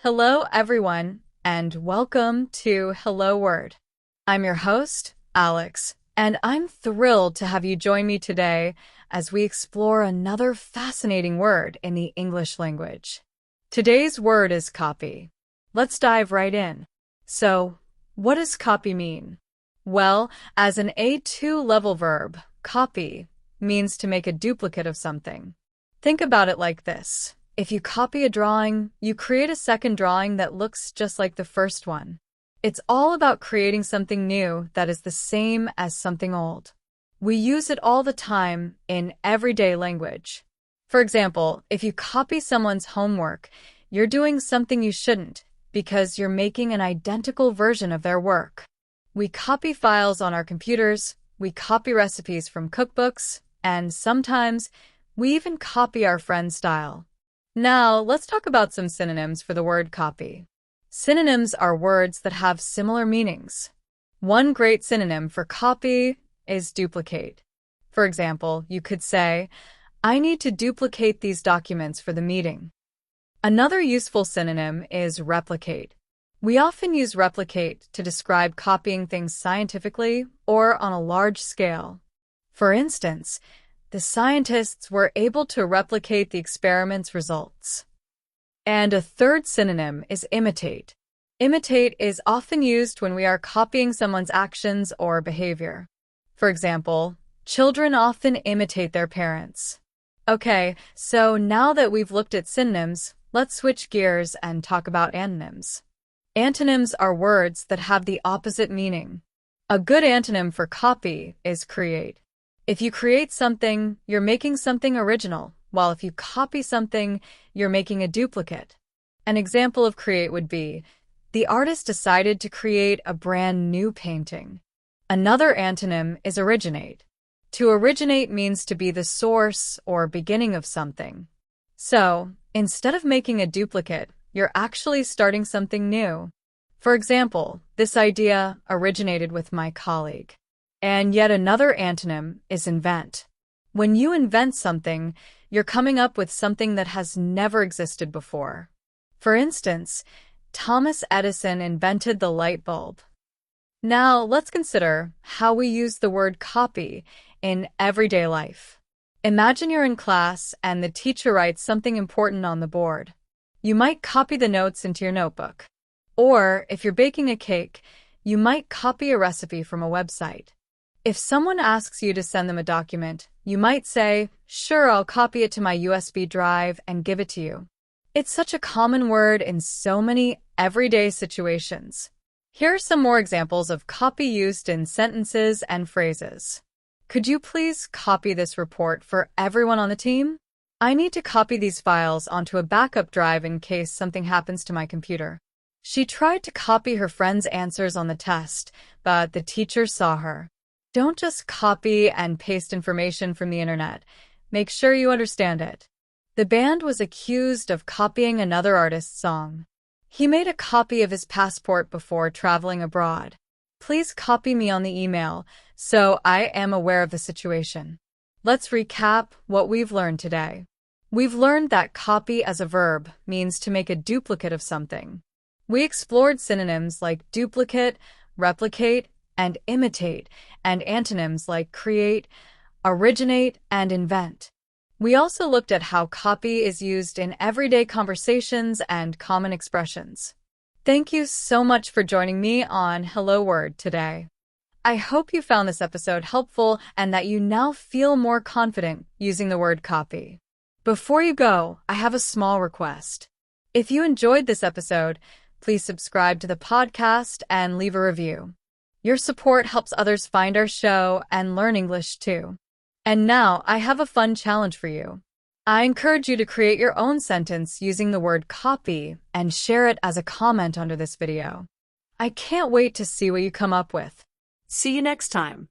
Hello, everyone, and welcome to Hello Word. I'm your host, Alex, and I'm thrilled to have you join me today as we explore another fascinating word in the English language. Today's word is copy. Let's dive right in. So, what does copy mean? Well, as an A2 level verb, copy means to make a duplicate of something. Think about it like this. If you copy a drawing, you create a second drawing that looks just like the first one. It's all about creating something new that is the same as something old. We use it all the time in everyday language. For example, if you copy someone's homework, you're doing something you shouldn't because you're making an identical version of their work. We copy files on our computers, we copy recipes from cookbooks, and sometimes we even copy our friend's style. Now, let's talk about some synonyms for the word copy. Synonyms are words that have similar meanings. One great synonym for copy is duplicate. For example, you could say, I need to duplicate these documents for the meeting. Another useful synonym is replicate. We often use replicate to describe copying things scientifically or on a large scale. For instance, the scientists were able to replicate the experiment's results. And a third synonym is imitate. Imitate is often used when we are copying someone's actions or behavior. For example, children often imitate their parents. Okay, so now that we've looked at synonyms, let's switch gears and talk about antonyms. Antonyms are words that have the opposite meaning. A good antonym for copy is create. If you create something, you're making something original, while if you copy something, you're making a duplicate. An example of create would be, the artist decided to create a brand new painting. Another antonym is originate. To originate means to be the source or beginning of something. So, instead of making a duplicate, you're actually starting something new. For example, this idea originated with my colleague. And yet another antonym is invent. When you invent something, you're coming up with something that has never existed before. For instance, Thomas Edison invented the light bulb. Now, let's consider how we use the word copy in everyday life. Imagine you're in class and the teacher writes something important on the board. You might copy the notes into your notebook. Or, if you're baking a cake, you might copy a recipe from a website. If someone asks you to send them a document, you might say, sure, I'll copy it to my USB drive and give it to you. It's such a common word in so many everyday situations. Here are some more examples of copy used in sentences and phrases. Could you please copy this report for everyone on the team? I need to copy these files onto a backup drive in case something happens to my computer. She tried to copy her friend's answers on the test, but the teacher saw her. Don't just copy and paste information from the internet. Make sure you understand it. The band was accused of copying another artist's song. He made a copy of his passport before traveling abroad. Please copy me on the email so I am aware of the situation. Let's recap what we've learned today. We've learned that copy as a verb means to make a duplicate of something. We explored synonyms like duplicate, replicate, and imitate, and antonyms like create, originate, and invent. We also looked at how copy is used in everyday conversations and common expressions. Thank you so much for joining me on Hello Word today. I hope you found this episode helpful and that you now feel more confident using the word copy. Before you go, I have a small request. If you enjoyed this episode, please subscribe to the podcast and leave a review. Your support helps others find our show and learn English too. And now I have a fun challenge for you. I encourage you to create your own sentence using the word copy and share it as a comment under this video. I can't wait to see what you come up with. See you next time.